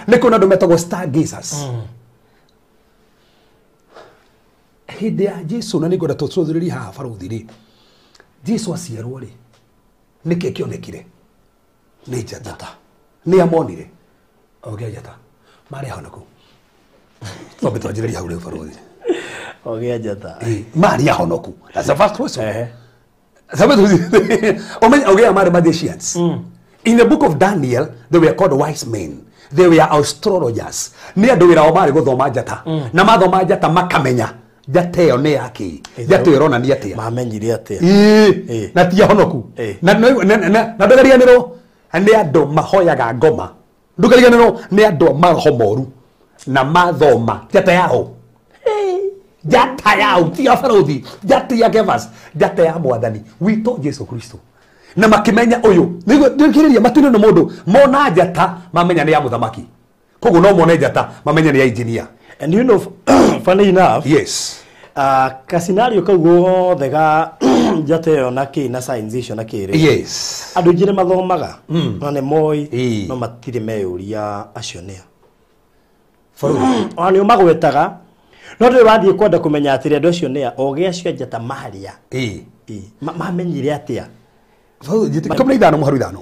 niko na dometagwo stargazers. Hĩndĩ ya Jesu na nĩngwenda tũcũthĩrĩrie haha barũthi rĩ. Jesu aciarwo rĩ. Nĩkĩ kĩonekire? Nĩ njata. Nĩ amonire. Ogĩa njata. Marĩ ahonoku. Tũmbe twanjĩrĩrie hau rĩu barũthi. Ogĩa njata. Marĩ ahonoku. That's the first question. Ogĩa marĩ magicians. In the book of Daniel, they were called wise men. They were astrologers. Ni andu wira omari guthoma njata. Na mathoma njata makamenya. Njata iyo ni yaki. Njata irona ni atia. Mamenyire atia. Na ti honoku. Na ndugarianiro ni andu mahoyaga ngoma. Ndugarianiro ni andu mahomoru na mathoma njata yao. Njata yao ti abaruthi. Njata ya Gevas. Njata ya Mwathani. Wito Jesu Kristo. Na makimenya uyu nigiriria matune no mundu mona njata mamenya ni ya muthamaki koguo no mona njata mamenya ni ya engineer. And you know, funny enough, yes, ka scenario kaguo thega njata yo na ki na science icio na kiri, yes, andu njire mathomaga no ne moi no matire meyuria acio nia oni magwetaga no ndi wathie kwenda kumenya atiri andu acio nia oge acio njata maharia mamenyire atia. Come na ithano muharu ithano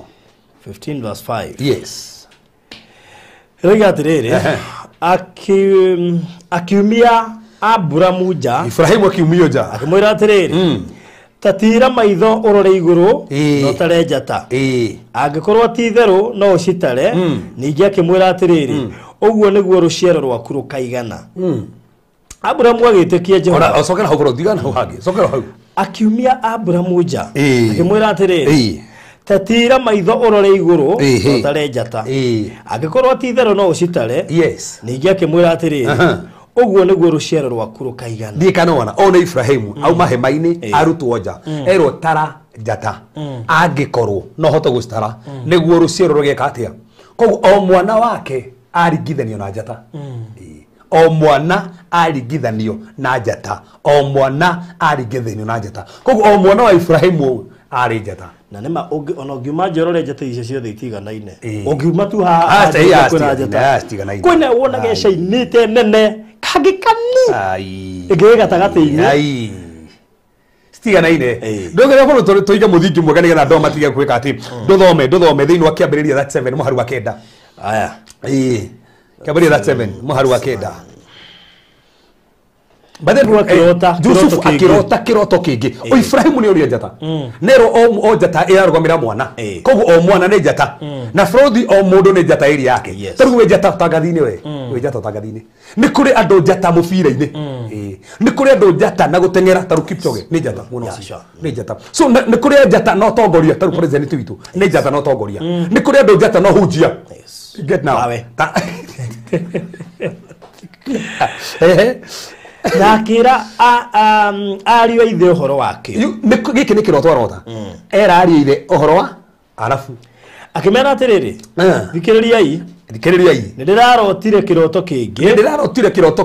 15 verse 5. Yes. Rega atiriri akiumia Aburamu nja, Ibrahimu akiumio nja akimwira atiriri tatira maitho urore iguru no tare njata angikorwo ti theru no ucitare ningi akimwira atiriri uguo niguo ruciaro rwaku rukaigana. Aburamu agitikia Jehova ocokera hau digana hau hangi cokera hau akiumia Aburamu nja akimwira atiriri tatira maitho urore iguru no tare njata angikorwo ti theru no ucitare ningi akimwira atiriri uguo niguo ruciaro rwaku rukaigana. Ndikanona ona Ibrahimu auma hema-ini arutwo nja erwo tara njata angikorwo no hote gustara niguo ruciaro rugeka atia. Koguo o mwana wake aringithanio na njata. O mwana aringithanio na njata. O mwana aringithanio na njata. Koguo o mwana wa Ibrahimu ari njata. Na nema ona ngiuma njorore njata icio ciothe itiganaine. Ngiuma tu ha kwina njata kwina wonage cainite nene kagikani ige gatagati-ini stiganaine ndogere boro toiga muthingi mwega nigetha ndo matige kwika ati nduthome thiini wa kiambiriria that 7 muharu wa kenda. Aya kiambiriria that 7 muharu wa kenda. Jusufu akirota kiroto kingi. O Ibrahimu ni uri njata. Nero o njata irarugumira mwana. Koguo o mwana ni njata. Na Frodi o mundu ni njata iri yake. Tarugu we njata tangathini we. We njata tangathini. Ni kuri andu njata mubira-ini. Ni kuri andu njata na gutengera taru Kipchoge ni njata muno. Ni njata. So ni kuri njata no tongoria taru president witu. Ni njata no tongoria. Ni kuri andu njata no hunjia. Get now. Nakira ariyo ithe uhoro wake giki ni kiroto arota era ariyo ithe uhoro wa arafu akimera atiriri thikiririai ndirarotire kiroto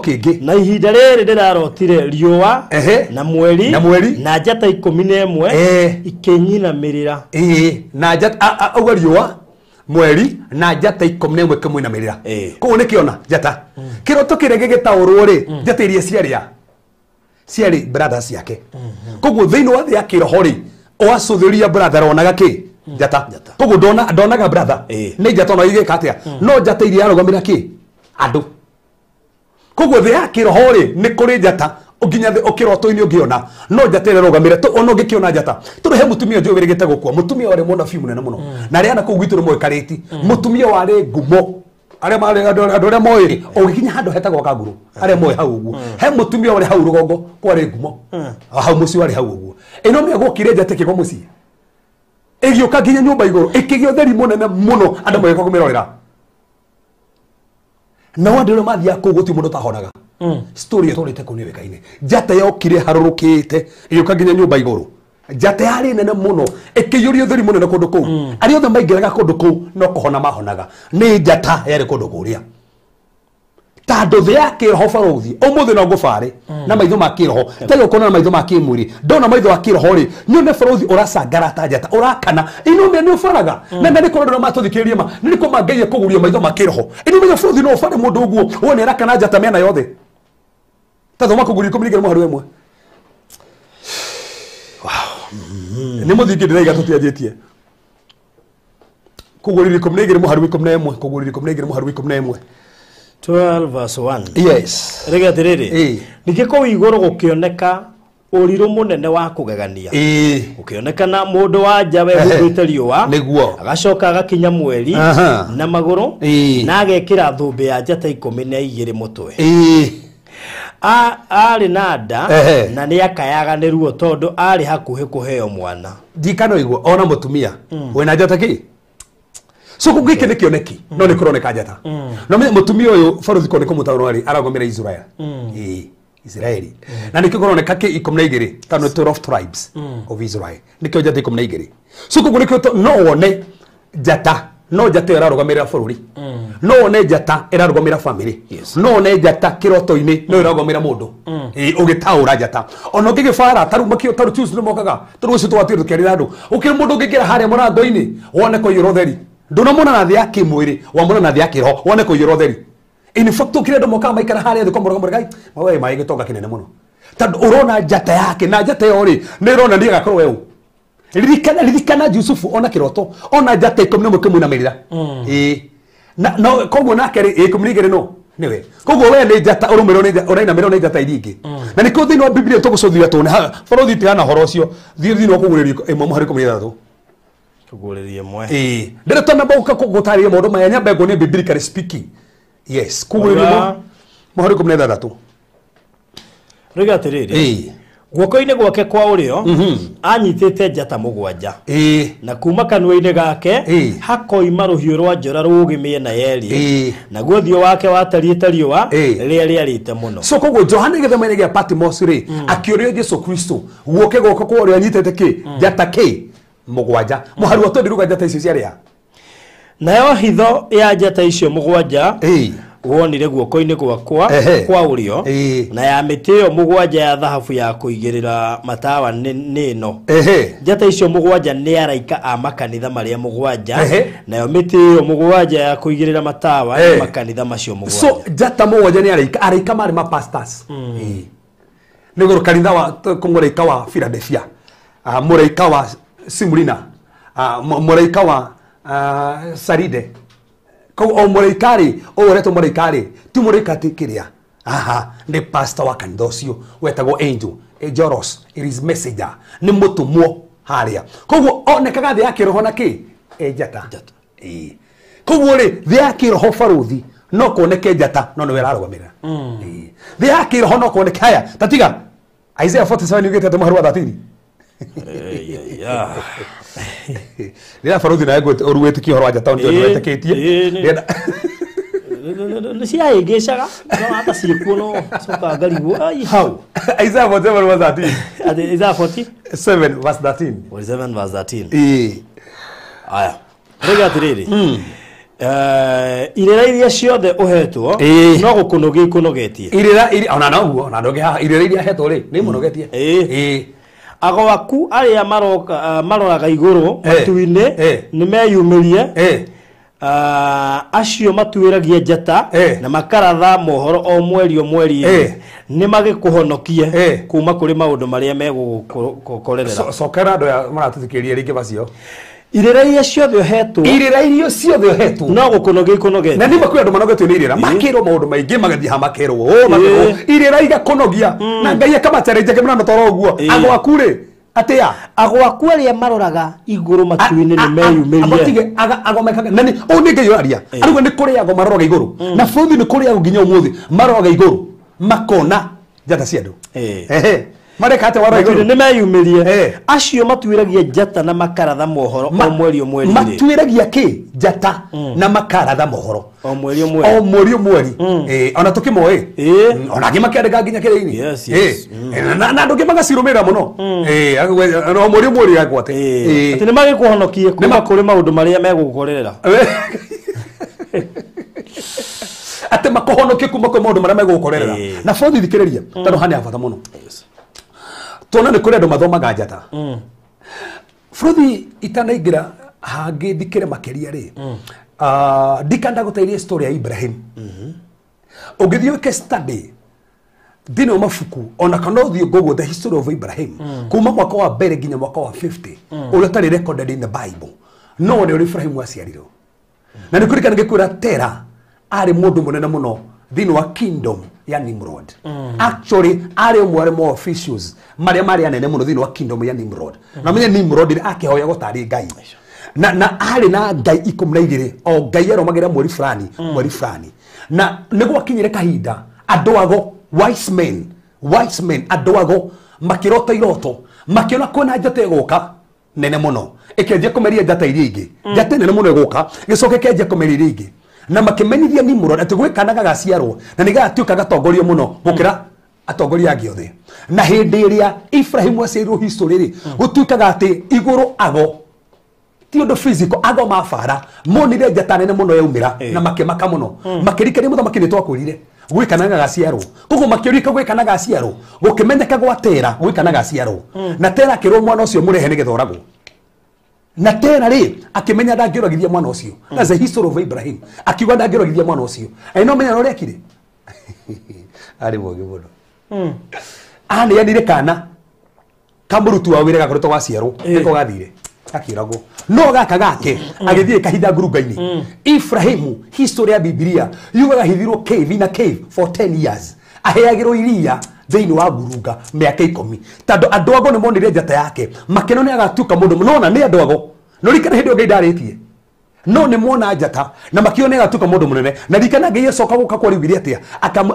kingi na ihinda riri ndirarotire riua na mweri na njata 11 ikinyinamirira na njata auga riua mweri na njata 11 kimwinamirira. Koguo nikiona njata kiroto kirege gitaurwo ri njata iria ciari brothers yake. Koguo thiini wa thi ya kiroho ri oacuthiria brother onaga ki njata. Koguo ndonaga brother ni njata ona igika atia no njata iria yarugamira ki andu. Koguo thi ya kiroho ri ni kuri njata uginya thi ukiroto-ini ungiona no njata ira rugamire to ono ngikiona njata turehe mutumia jo wirigite gukua mutumia wari mona fimu nene muno na ria na ku gwitu rumwe kariti mutumia wari ngumo aria mari andu aria moiri ugikinya handu hetagwo Kanguru aria moe hau uguo he mutumia wari hau rugongo kwari ngumo hau muci wari hau uguo ino me gukire njata kigo muci igioka nginya nyumba iguru ikigio theri munene muno andu moe kumirorera na wandu mathia ku guti mundu tahonaga. Story yatorete kuniwekaine njata yokire harurukite igioka nginya nyumba iguru njata yari nene muno ikiyurio theri munene kundu kuu ari othe maingiraga kundu kuu no kuhona mahonaga ni njata yari kundu kuria tando the yake roho barothi umuthi no ngubare na maitho ma kiroho tayo kona na maitho ma kimwiri ndona maitho ma kiroho ri nyone barothi uracangara ta njata urakana inume ni ufaraga na nani kono na matuthikiria ma nini ko mangeie kuguria maitho ma kiroho inume barothi no ufare mundu uguo wone rakana njata mena yothe tathoma kuguria ikominigire muharu emwe ni muthingi ndiraiga tutianjitie kuguria ikominigire muharu 11 kuguria ikominigire muharu 11 12 verse 1. Yes. Rega tiriri. Nikiko igoro gukioneka uriru munene wa kugegania. Ukionekana mundu wa njawe humbite riua. Niguo. Agacoka agakinya mweri na maguru na agekira thumbi ya njata 12 mutwe. Ari nada na ni akayaga ni ruo tondu ari hakuhi kuheo mwana. Ndikano igwo ona mutumia. Wena njata ki? So kugike ne kioneki no ne kuroneka njata no mutumia uyu barothi koneka mutaro ari aragomera Israel Israeli na nikyo kuroneka ke 12 tano 12 tribes of Israel nikyo njata 12 so kugurikyo no one njata no njata irarugomera bururi no one njata irarugomera family no one njata kiroto-ini no irarugomera mundu ugitaura njata ono ngigibara taru makio taru choose mokaga taru citu watiru kerira andu ukiri mundu ngigira haria murango-ini wone ko irotheri ndona mona na thia ya kimwiri wa mona na thia ya kiroho wone ko irotheri in fact ukire ndo moka maikara haria thiko moroga gai mawe mai gitonga kinene muno tandu urona njata yake na njata yori ni irona ndi gakorwo weu ririkana Yusufu ona kiroto ona njata 11 kimwinamirira na no koguo nake 12 no niwe koguo we ni njata urumiro ni urainamirwo ni njata iringi na nikyo thini wa Biblia tugucuthira tone barothi tigana horo ucio thini wa kuguririo imwe muhari 13 kugureria mwe ndere tona bauka kugutaria mundu maya nyambe ngo ni biblically speaking yes kugureria muhari 13 rega tiriri guoko-ini gwake kwa urio anyitite njata mugwanja na kuma kanua-ini gake hakoima ruhiu rwa njora rugimie na yeri na guthio wake watariite riua riria riarite muno so koguo Johana githema-ini gia Patmos ri akiorio Jesu Kristo guoke guoko kwa urio anyitite ki njata ki mugwanja muharu atondiruga njata icio ciaria nayo hitho ya njata icio mugwanja wonire guoko-ini gwakwa kwa urio na ya mitio mugwanja ya thahabu ya kuigirira matawa nino njata icio mugwanja ni araika a makanitha maria mugwanja nayo mitio mugwanja ya kuigirira matawa ya makanitha macio mugwanja so njata mugwanja ni araika mari ma pastors nigoro kanitha wa kumuraika wa Philadelphia muraika wa Simrina muraika wa Saride ko o muraikari o reto muraikari tu muraika tikiria ni pastor wa kanitha ucio wetagwo Angel Joros is messenger ni mutumwo haria koguo onekaga thi yake roho na ki njata koguo ri thi yake roho barothi no kuoneke njata no we ararugumira thi yake roho no kuoneke haya tatiga Isaiah 47 yugete muharu wa 30 Nira barothi na ego oruwete ki horwa njata ndio weteketie cia ingicaga no hata ciikuo no coka ngarigwo ai hau Isaiah 47 verse 13 Isaiah 47 verse 13 47 verse 13 aya rega atiriri irera iria ciothe uhetwo no gukunogia ikunogetie irera ona noguo ona ndoge haha irera iria hetwo ri ni munogetie agwaku aria maroraga iguru matu-ini ni meyumirie acio matuiragia njata na makaratha mohoro o mweri ni magikuhonokie kuma kuri maundu maria megukorerera cokera andu ya maratuthikiria ringi bacio irera iria ciothe uhetwo no gukunogia ikunogetie na ni makuri andu manogetio ni irera makirwo maundu maingi magathie ha makirwo irera igakunogia na Ngai akamachareje kemana toro guo agwaku ri atia agwaku aria maroraga iguru matu-ini ni meyumirie abatige agomekaga nani o ni Ngai aria arugo ni kuri ago maroraga iguru na futhi ni kuri ago nginya umuthi maroraga iguru makona njata cia andu mareka ate wara iguru ni meyumirie acio matuiragia njata na makaratha mohoro o mweri matuiragia ki njata na makaratha mohoro o mweri ona tukimoi ona gimakiandika nginya kire-ini na ndugi magacirumira muno o mweri agwate ati ni magikuhonokie kuma kuri maundu maria megukorerera ate makohonoke kuma kwa maundu maria megukorerera na borithi thikiriria tondu hani abata muno tuona ni kuri andu mathomaga njata borithi itanaingira hangi thikire makiria ri ndikanda gutairie story ya Ibrahim ungithio ke study dino mafuku ona kana uthio gogo the history of Ibrahim kuma mwaka wa mbere nginya mwaka wa 50 uria tari recorded in the Bible no ni Ibrahim waciarirwo na nikurikana ngikwira Tera ari mundu munene muno thini wa kingdom ya Nimrod actually ari umwe wa officials maria mari anene muno thini wa kingdom ya Nimrod na menye Nimrod akihoya gutari ngai na ari na ngai 12 o ngai aromagira mweri fulani na niguo akinyire kahinda andu ago wise men andu ago makirota iroto makiona kwena njata iguka nene muno ikenje kumeria njata iria ingi njata nene muno iguka gicoke kenje kumeria iria ingi na makimenyithia Nimrod ati gwikanaga gaciarwo na nigatuika gatongorio muno gukira atongoria angi othe na hindi iria Ibrahim waciarirwo history ri gutuikaga ati iguru ago ti undu physical ago mafara monire njata nene muno yaumira na makimaka muno makirikania muthamaki ni twakurire gwikanaga gaciarwo koguo makiurika gwikanaga gaciarwo gukimenyeka gwa Tera gwikanaga gaciarwo na Tera akirwo mwana ucio murehe nigetha oragwo na Tera ri akimenya ndangirogithia mwana ucio that's the history of Ibrahim akiuga ndangirogithia mwana ucio no menya no rekire ari bogi muno ani yanire kana kamurutu wa wire gakoretwo gaciarwo niko gathire akiragwo no gaka gake agithie kahinda ngurunga-ini Ibrahim history ya Biblia yugaga hithirwo cave in a cave for 10 years aheagirwo iria thini wa ngurunga miaka 10 tando andu ago ni monire njata yake makeno ni agatuka mundu munona ni andu ago no rikana hindi ngai ndaritie no ni muona njata na makione agatuka mundu munene na rikana ngai acoka guka kwa riu atia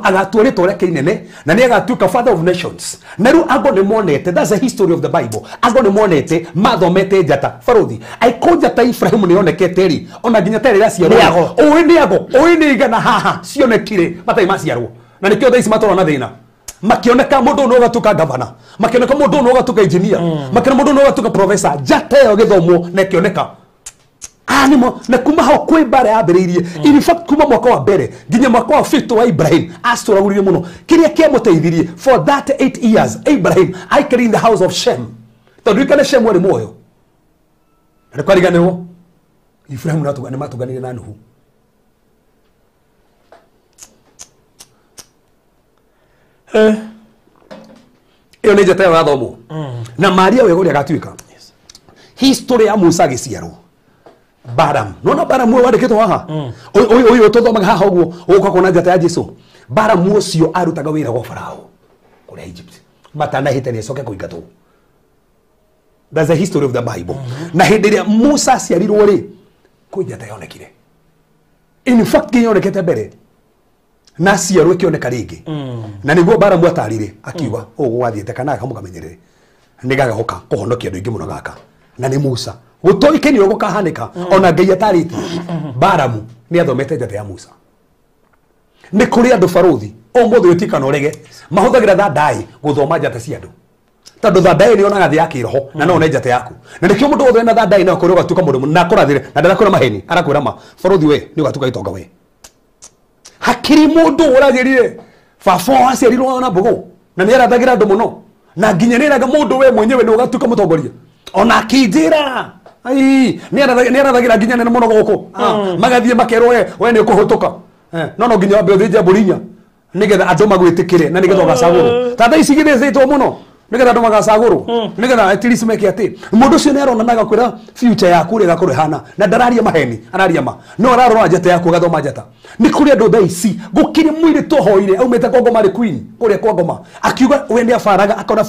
agatua ritwa reke inene na ni agatuka father of nations na riu ago ni monete that's the history of the Bible ago ni monete mathomete njata baruthi aiko njata Ibrahim ni onekete ri ona nginya tere raciarwo oĩ ni igana haha cionekire matai maciarwo na nikio thaisi matora na thina makioneka mundu no gatuka governor makioneka mundu no gatuka engineer makioneka mundu no gatuka professor njata yo githomo na kioneka animo na kuma hao kwe bare abiririe in fact kuma mwaka wa mbere nginya mwaka wa 50 wa Ibrahim astoraguririe muno kiria kiamuteithirie for that 8 years Ibrahim aikari in the house of Shem tondu kana Shem wari moyo na kwariganirwo Ibrahim natugane matuganire na Nuhu iyo ni njata ya thomo na Maria we guria gatuika history ya Musa giciarwo Baram nona Baram we wandikitwo haha oyo tuthomaga haha uguo uguka kuona njata ya Jesu Baram ucio arutaga wira gwa Farao kuria Egypt matanahite ni coke kuingatwo that's the history of the Bible na hindi ria Musa ciarirwo ri ku njata yonekire in fact yonekete mbere na ciarwo kioneka ringi na niguo Baram atarire akiuga ugwathiete kana akamukamenyerere nigaga hoka kuhonokia andu ingi muno gaka na ni Musa gutoike ni gukahanika ona ngai atariti Baram ni athomete njata ya Musa ni kuri andu baruthi o mothe utikana urege mahuthagira thandai guthoma njata cia andu tondu thandai ni onaga thi ya kiroho na no njata yaku na nikio mundu wothe na thandai na kuri gatuka mundu na kurathire na ndarakura maheni arakwira ma baruthi we ni gatuka itonga we hakiri mundu uragirire baba aciarirwo na mbugu na ni arathagira andu muno na nginyaniraga mundu we mwenyewe ni ugatuka mutongoria ona kinjira ai ni arathagira nginyane muno guku magathie makerwo we ni kuhutuka no nginya wambe uthinje mburinya nigetha andu magwitikire na nigetha ugacagurwo tata ici githicitwo muno nigetha andu magacagurwo nigetha at least meke ati mundu ucio ni aronanaga kwira future yaku ri gakorwo hana na ndararia maheni araria ma no ararora njata yaku gathoma njata ni kuri andu tha ici gukiri mwiri tohoire aumete kwa ngoma ri queen kuria kwa ngoma akiuga we ni afaraga akona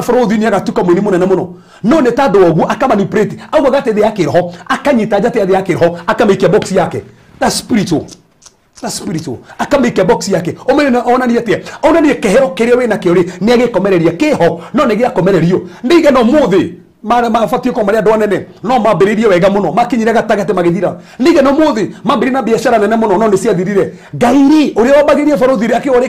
baruthi ni agatuka mwini munene muno no ni tandu ogu akamanipulate auga gate thi yake roho akanyita njata thi yake roho akamikia box yake that's spiritual akamike box yake omena onani atie onani kehero kiria we na kiori ni agikomereria kiho no ni giakomererio ndige no muthi mafatio ko maria andu anene no mambiririe wega muno makinyire gatagate magithira ndige no muthi mambiri na biashara nene muno no ni ciathirire ngairi uria wambagirie baruthi akiore